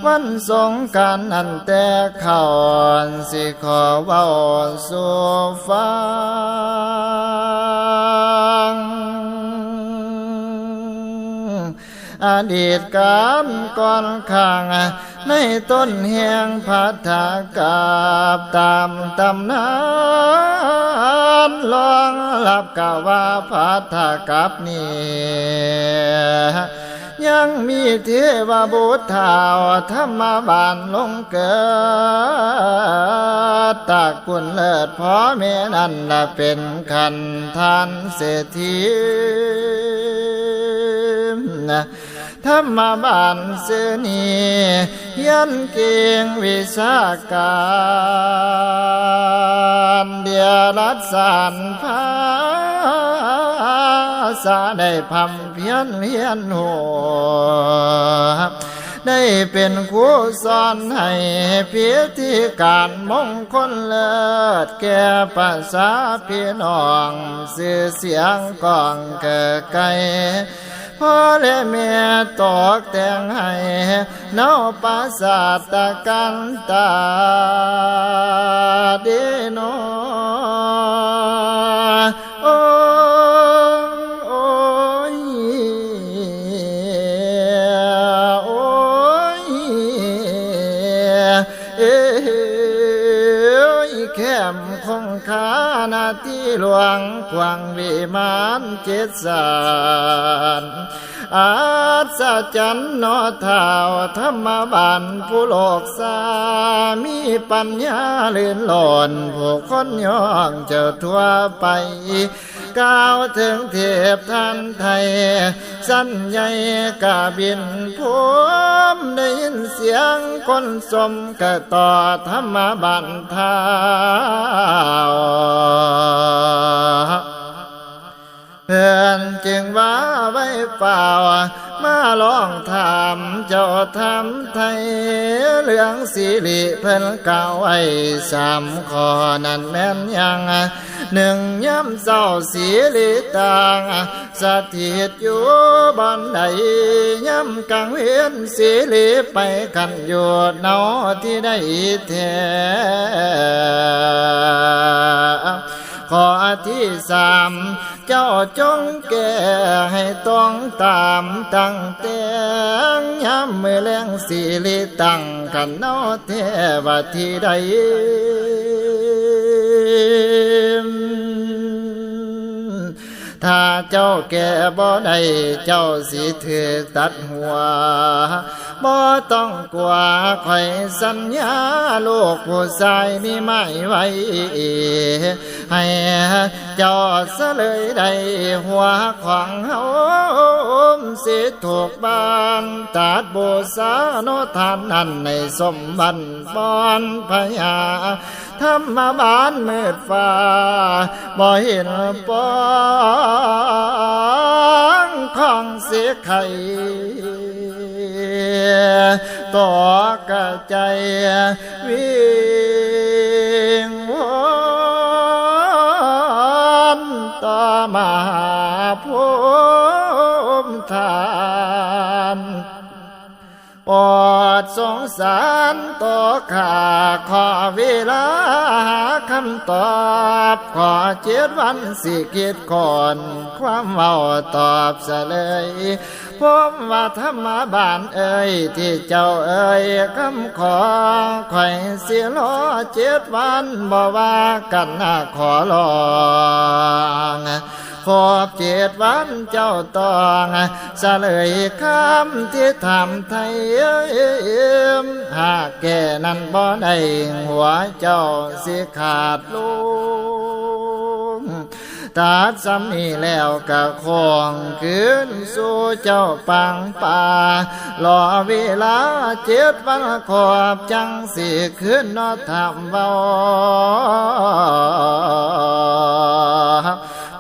วันสงกรานต์นั้นแต่เข้าสิขอเว้าสู่ฟังอดีตการก่อนข้างในต้นแห่งพัทธกาบตามตำนานลองรับกะว่าพัทธกับนี้ยังมีเทวบุตรเฒ่าธรรมบาลลงเกิดตากกุลเลิศพ่อแม่นั่นละเป็นขันทานเศรษฐีธรรมบาลเสนียันเก่งวิชาการเดียรัดสานภาษาได้พำเพียนเลียนหัวได้เป็นครูสอนให้พิธีการมงคลเลิศแก่ภาษาพี่น้องสื่อเสียงก้องเกิดไกลพ่อและแม่ตอกแต่งให้เนาปราสาทตะกันตาเดโนโอ้โอ้ยโอ้ยแคมคงคานาที่หลวงกวางวิมานเจ็ดสานอาศจรรย์นอเท้าธรรมบาลผู้โลกสามีปัญญาลื่นหล่นผู้คนย่องเจ้าทั่วไปก้าวถึงเทพท่านไทยสั้นใหญ่กาบินภูมิได้ยินเสียงคนสมกะต่อธรรมบาลเท้าเพื่อนจึงว่าไว้เปล่ามาลองถามเจ้าทำไทยเรื่องสิริเพิ่นกล่าวไว้สามข้อนั้นแม่นยังหนึ่งย้ำเศร้าสิริต่างสถิตอยู่บ่อนใดย้ำกลางเวียนสิริไปกันอยู่เนาที่ได้แท้ข้อที่สามเจ้าจงแก้ให้ต้องตามตั้งแต่ย้ำมือแรงสิริตั้งกันเนาเทวที่ใดถ้าเจ้าแก่บ่ได้เจ้าสิถือตัดหัวบ่ต้องกลัวคอยสัญญาลูกผู้ชายนี่ไม่ไหวให้เจ้าเสลยได้หัวของเฮาสิถูกบานตัดบูชาโนทานนั้นในสมบัติบอนพญาธรรมบาลมืดฟ้าบ่เห็นปองของเสียไข่ต่อกระใจวิงวอนต่อมาภูมิทานโปรดสงสารต่อข้าขอเวลาหาคำตอบขอ7 วันสิคิดก่อนความเว้าตอบเสลยผมว่าธรรมบาลเอ่ยที่เจ้าเอ่ยคำขอข่อยเสียรอ7 วันบ่ว่ากันขอลองครบ7 วันเจ้าต้องเสลยคำที่ทำไทยหากแก่นั้นบ่ได้หัวเจ้าสิขาดลุงตัดซ้ำนี้แล้วกะคงคืนสู่เจ้าปังป่ารอเวลา7 วันขอบจังสิคืนนอทำเบา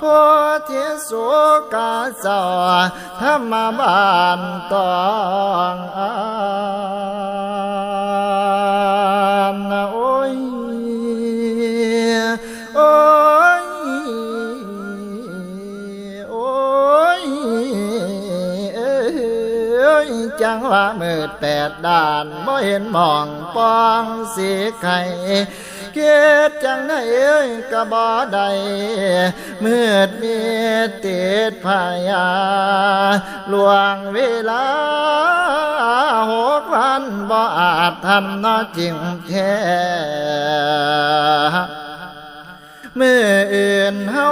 พอเทียสุกาเจ้าธรรมบาลต้องโอ้ยโอ้ยโอ้ย จังว่ามืดแปดด้านบ่เห็นมองปองสีไข่เกิดจังไดก็บ่ได้มืดมีติดพยาลวงเวลา6 วันบ่อาจทันนอจริงแท้มื่ออื่นเฮา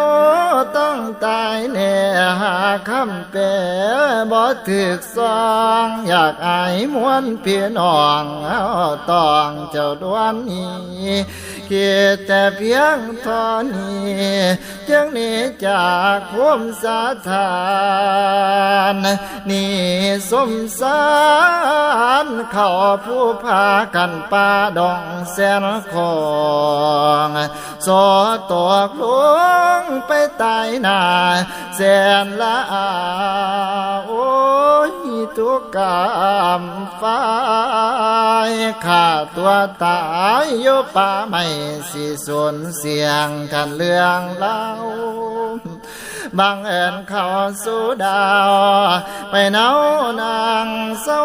ต้องตายแน่หาคำแปลบ่ถึกซองอยากอายมวลพี่น้องเฮาต้องเจ้าดวนนี้คิดแต่เพียงเท่านี้จึงหนีจากภูมิสถานนี่สมสารเข้าผู้พากันป่าดงแสนของสอตกลงไปตายหน้าแสนละอาโอ้ยทุกกรรมฟ้ายข้าตัวตายอยู่ป่าไม่สิสูญเสียงกันเรื่องเล่าบังเอิญเข้าสู่ดาวไปเนาวนางเศร้า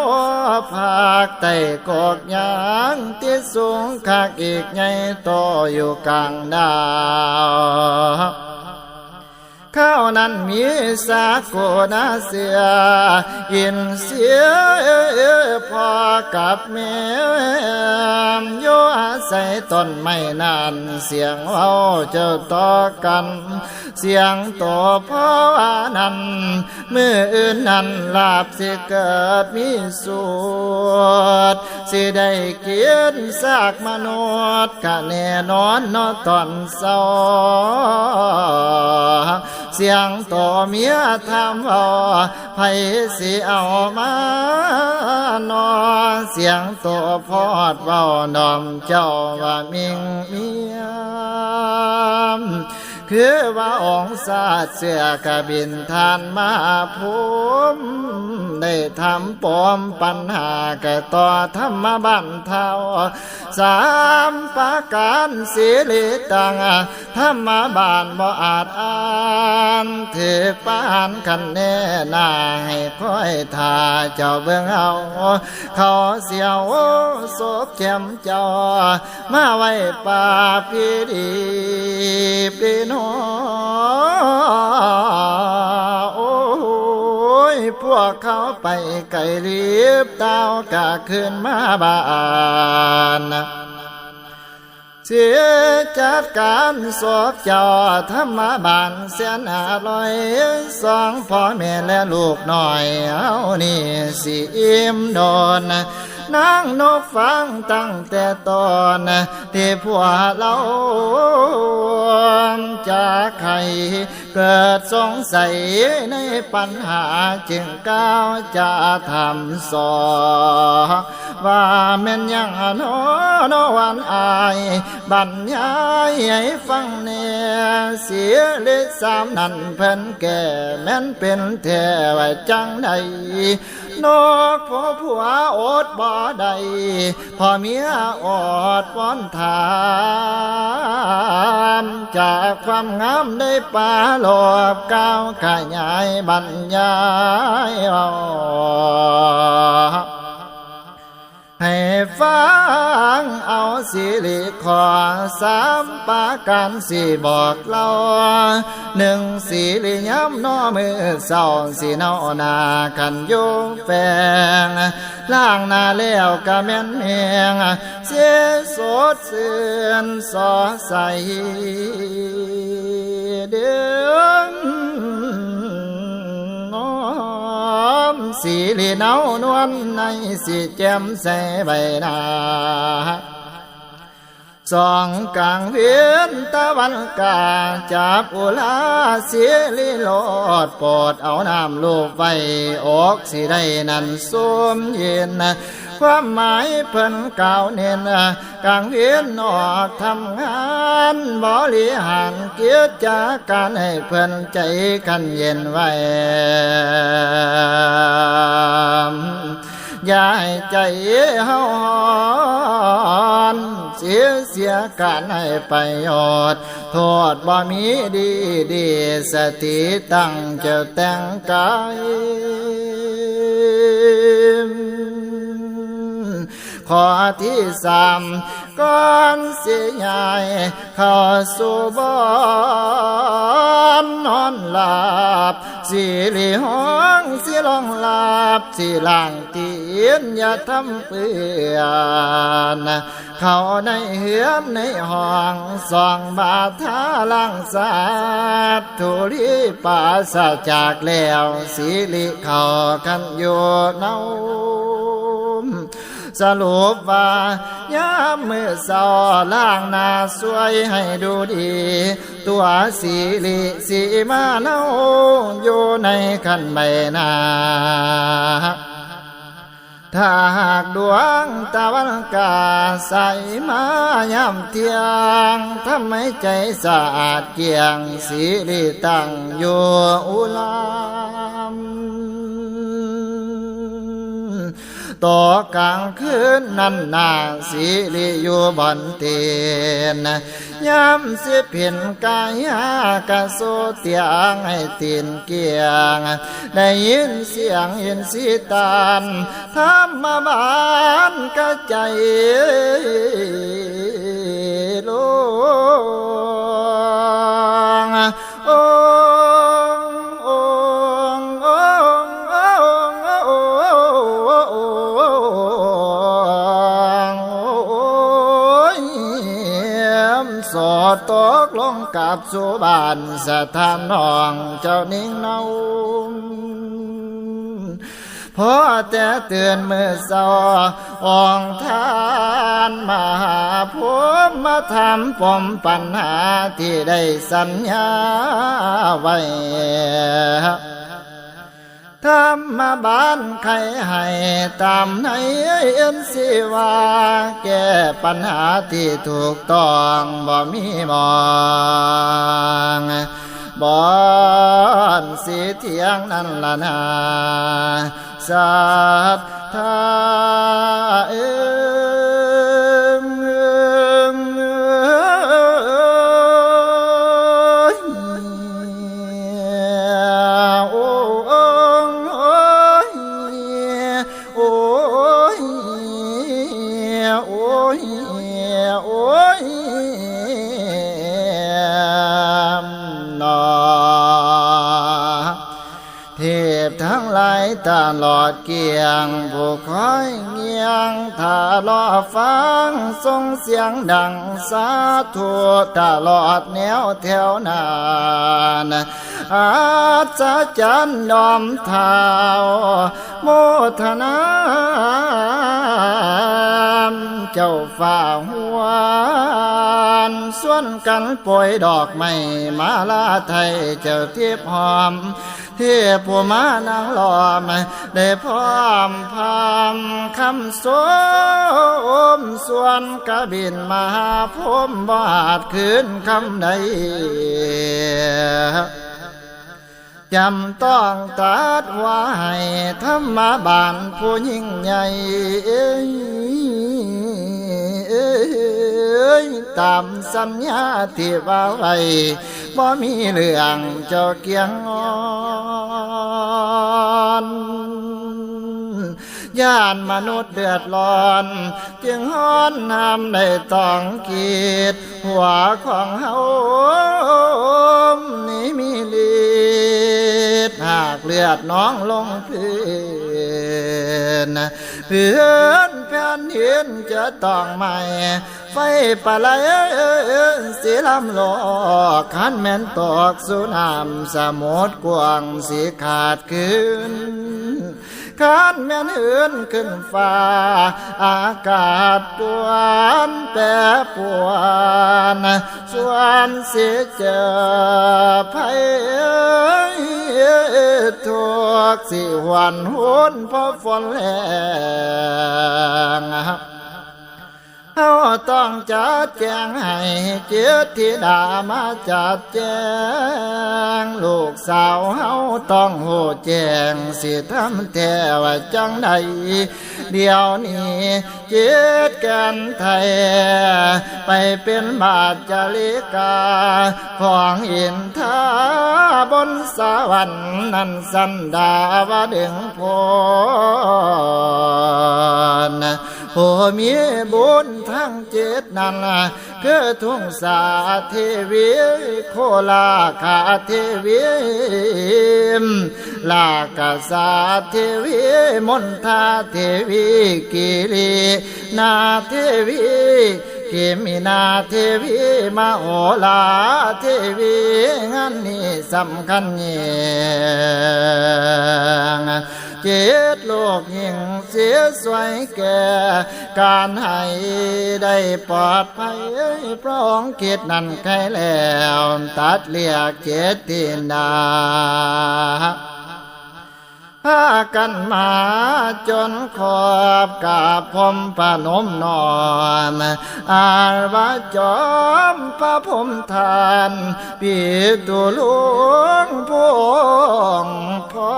ภาคใต้กอกยางที่สูงคักอีกใหญ่โตอยู่กลางดาวข้าวนั้นมีสากุณาเสือยินเสียพ่อกับแม่อยู่อาศัยต้นไม้นานเสียงเว้าเจ้าต่อกันเสียงต่อพ่อนั้นเมื่ออื่นนั้นลาบสิเกิดมีสูตรสิได้เกียรติซากมนุษย์กะแน่นอนนอตอนเศร้าเสียงต่อเมียทำเอาไผสิเอามานอเสียงต่อพอดเว้านอมเจ้าว่ามิงเมียคือว่าองค์ศาสตร์เสือกะบินทานมาภูมิได้ทำปมปัญหากะต่อธรรมบันเทา3 ประการสิริตังธรรมบานบ่อาจอ่านถือปานคันแน่นาให้คอยท่าเจ้าเบิ่งเอาเขาเสียวโศกแจ่มเจ้ามาไว้ป่าพี่ดีพี่น้องโอ้ยพวกเขาไปไกลรีบเต้ากะขึ้นมาบ้านเสียจัดการสอบเจ้าธรรมบาลเสียน2 พ่อแม่และลูกหน่อยเอานี่สิอิ่มนอนนางนกฟังตั้งแต่ตอนที่พวกเราจากใครเกิดสงสัยในปัญหาจึงก้าวจะทำสอว่าแม่นยังนอวันอายบรรยายให้ฟังแน่เสียเล3นั่นเพิ่นแก่แม่นเป็นแท้ว่าจังใดนกพ่อผัวอดบ่ได้พ่อเมียอดป้อนถามจากความงามได้ป่าหลบก้าวขยายบรรยายให้ฟังเอาสิริขอ3 ประการสิบอกเล่า1สิริย้ำนอมือเศร้าสิเนานากันโยแฟงล่างหน้าแล้วก็แม่นเมียงเสียสดเสื่อนสอใสเดือนสีลีเนานวลในสีแจ่มใสใบหน้า2 กลางเวียนตะวันกาจับอุลาเสียลีโลดโปรดเอาน้ำลูกไว้อกสิได้นั่นสมเย็นความหมายเพิ่นกล่าวเน้นกลางเวียนออกทำงานบริหารเกียรติจากการให้เพิ่นใจกันเย็นไว้อย่าให้ใจเฮาเสียการให้ประโยชน์โทษบ่มีดีสติตั้งเจ้าแต่งกาย ข้อที่สามก่อนสิใหญ่เข้าสู่บ่อนนอนหลับสิริห้องสิลองหลับสิล่างตีนอย่าทำเปื่อนเข้าในเหือนในห้องส่องบาทาลังสาธุลีปาสะจากแล้วสิริเข้ากันอยู่เนาสรุปว่ายามมือเศร้าล้างหน้าสวยให้ดูดีตัวสีลิสีมาเนาอยู่ในขันไม่นาถ้าหากดวงตะวันกาใสมายามเที่ยงทำให้ใจสะอาดเกี่ยงสีลิตั้งอยู่อุลามต่อกลางคืนนั้นนาสิริอยู่บนเตียนยามสิเพียนกายกะโซเตียงให้ตีนเกียงได้ยินเสียงเห็นสีตานธรรมบานกะใจลงโอ้สอดตกลงกับสุบานสถานน้องเจ้านิ่งเนาพอแต่เตือนมือสอองทานมาหาผมมาทำปมปัญหาที่ได้สัญญาไว้ธรรมบาลใครให้ตามในเอ็นสิว่าแก้ปัญหาที่ถูกต้องบ่มีมองบ่อนสิเทียงนั่นละนาสัทธาทั้งหลายตลอดเกียงผู้คอยเงียงถ้ารอฟังส่งเสียงดังสาธุตลอดแนวแถวนานอาจารย์ดอมเท้าโมทนาเจ้าฝ่าหัวส่วนกันป่วยดอกไม้มาลาไทยเจ้าเทียบหอมเทียบผู้มานางหลอมได้พร้อมพามคำสมส่วนกระบินมาพมบาดคืนคำใดจำต้องตัดไว้ธรรมบาลผู้ยิ่งใหญ่ตามสัญญาที่ว่าไว้บ่มีเรื่องเจ้าเกียงอ่อนญาติมนุษย์เดือดร้อนจึงฮ้อนน้ำได้ต้องกีดหัวของเฮานี่มีฤทธิ์หากเลือดน้องลงพื้นเพื่อนแผ่นดินจะต้องใหม่ไฟปะไหลสีลำโลกขันแม่นตกสุน้ำสมุทรกว้างสีขาดขึ้นขันแม่นเหินขึ้นฟ้าอากาศปวนแปรปวนส่วนสิเจอภัยทุกสิหวันหุนเพราะฝนแรงเฮาต้องจัดแจงให้เกียรติดามาจัดแจงลูกสาวเฮาต้องหูแจงสิทำแท้ว่าจังใดเดี๋ยวนี้เกียรติกันไทยไปเป็นบาทจาริกาของอินทาบนสวรรค์นั้นสันดาวดึงพร ผู้มีบุญทั้งเจ็ดนั่นคือทุ่งสาเทวีโคลาคาเทวีลากาสาเทวีมนทาเทวีกิรินาเทวีเกมินาเทวีมาโอลาเทวีงานนี้สำคัญยิ่งเจ็ดโลกยิ่งเสียสวยแก่การให้ได้ปลอดภัยพระองค์คิดนั่นใครแล้วตัดเลียกเจ็ดทินดาพากันมาจนขอบกาบพรมพนมนอนอาวาจอมพระพรมทานปีตุหลวงพวงพ่อ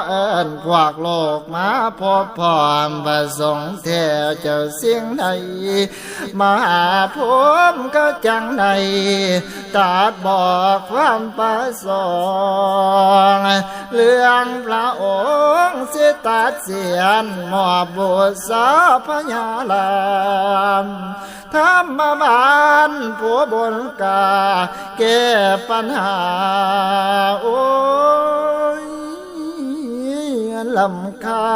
เอิญพวกโลกมาพบพร้อมประสงค์แท้เจ้าสิ่งใดมาหาผมก็จังใดตัดบอกความประสงค์เรื่องพระองค์สิตัดเสียนมอบบุษาพญาลามธรรมบาลผู้บนกาแก้ปัญหาโอ้ยลำคา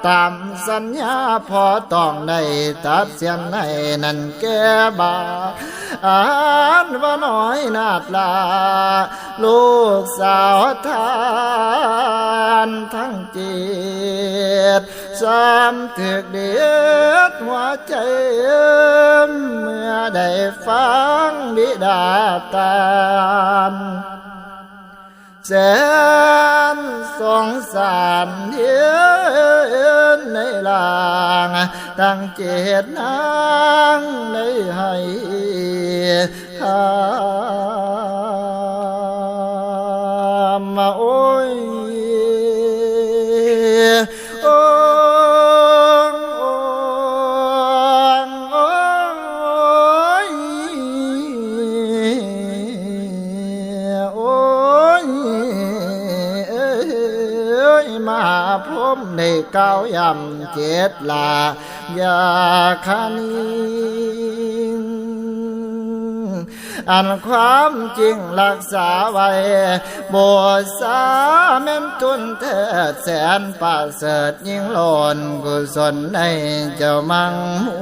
ตามสัญญาพอต้องได้ตัดเสียนให้นั่นแก้บาอ่านว่าน้อยนาดลาลูกสาวทานทั้งจิตสามถึกเดียดหัวใจเมื่อได้ฟังบิดาตานแสนสงสารเดียนในลางตั้งเจตนางในให้มาโอ้ยโอ้มาพรมในเก้ายำเจ็ดลายาคันอันความจริงรักษาไว้โบสาแม่นตุนเถิดแสนประเสริฐยิ่งล้นกุศลในเจ้ามังมู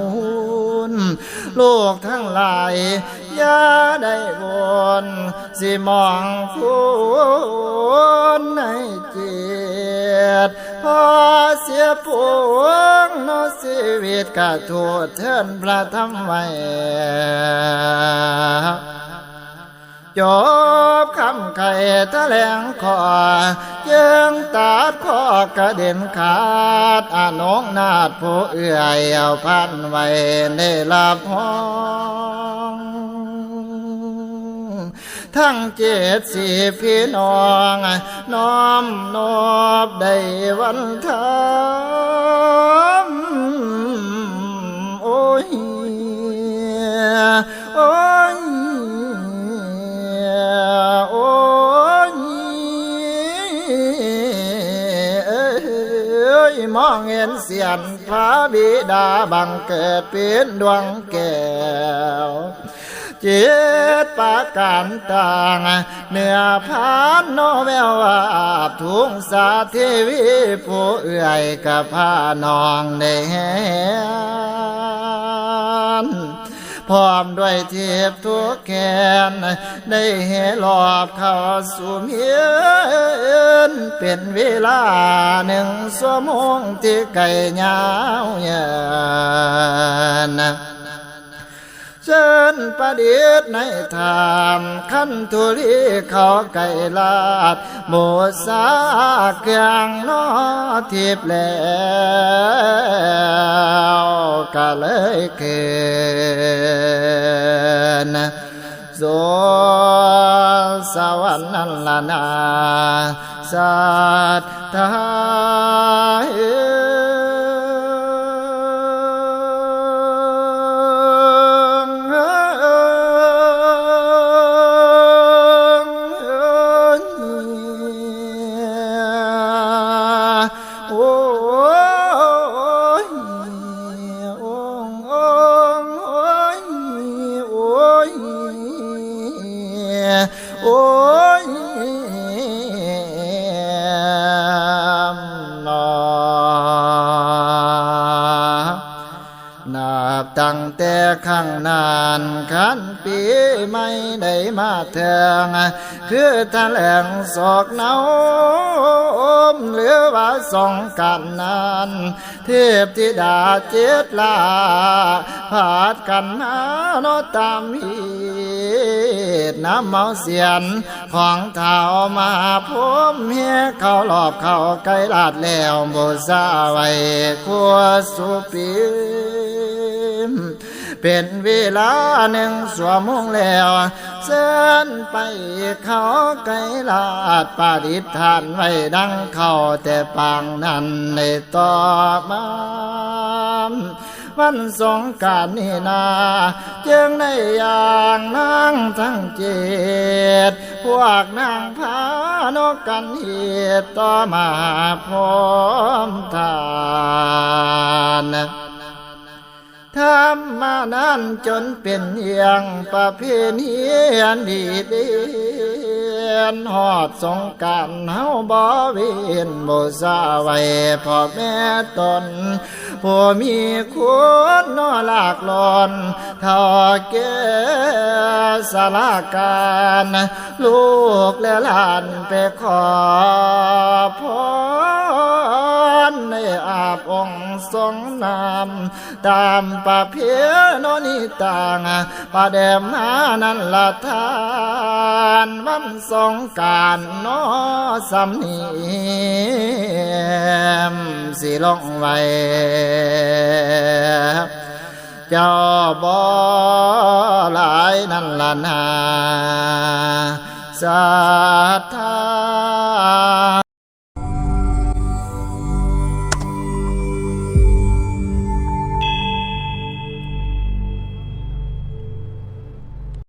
ลลูกทั้งหลายอย่าได้วนสิมองคุณในจิตพอเสียปวงนอชีวิตกะทูดเทินพระธรรมไว้จบคำไข่แถลงขอยังตัดข้อกระเด็นขาดอนงนาดผู้เอื่อยเอาพันไว้ในลาพองทั้งเจ็ดสี่พี่น้องน้อมนอบได้วันทำโอ้ยโอ้ยโอ้ยมองเห็นเสียนพระบิดาบังเกิดเป็นดวงแก้วเจ็ดประการต่างเนื้อพานโนแววอาบทุงสาเทวีผู้เอื่อยกับพานองในแหนพร้อมด้วยเทียบทุกแขนได้เหลอบเข้าสู่เมียนเป็นเวลา1 ชั่วโมงที่ไก่ยาวยานเชิญประเดี๋ยวในธรรมขันธุรีเขาไก่ลาดโมสาเกียงนอทิพแล้วก็เลยเกินโสสวรรค์นั่นละนาสัตตาโอ้ โอ้ยนอนับตั้งแต่ข้างนานขันปีไม่ได้มาเถืองคือแถลงศอกเนาหรือว่าสองกันนั้นเทพธิดาเจ็ดลาผาดกันมาโนตามเหตุน้ำเมาเสียนของเท้ามาผมเฮียเขาหลอบเขาไกลลาดแล้วบูชาไว้ขัวสุปีเป็นเวลาหนึ่งชั่วโมงแล้วเส้นไปเขาไกลลาดปาดิษฐานไว้ดังเขาแต่ปางนั้นในต่อมาวันสงกรานต์นี่นาจึงได้อย่างนางทั้งเจ็ดพวกนางพานกกันเหตุต่อมาพร้อมทานทำมานั้นจนเป็นอย่างประเพณีอันดีเด่นหอดสงกรานต์เฮาบ่เวียนบูชาไว้พ่อแม่ตนผู้มีคุณนอหลากหลอนเท่าแก่สาราการลูกและหลานไปขอพรในอาบองค์ทรงนามตามประเพณีต่างประเดมนานันละทานวันสงกรานต์น้อสำเนียมสิลงไว้เจ้าบ่หลายนั่นละนาศรัทธา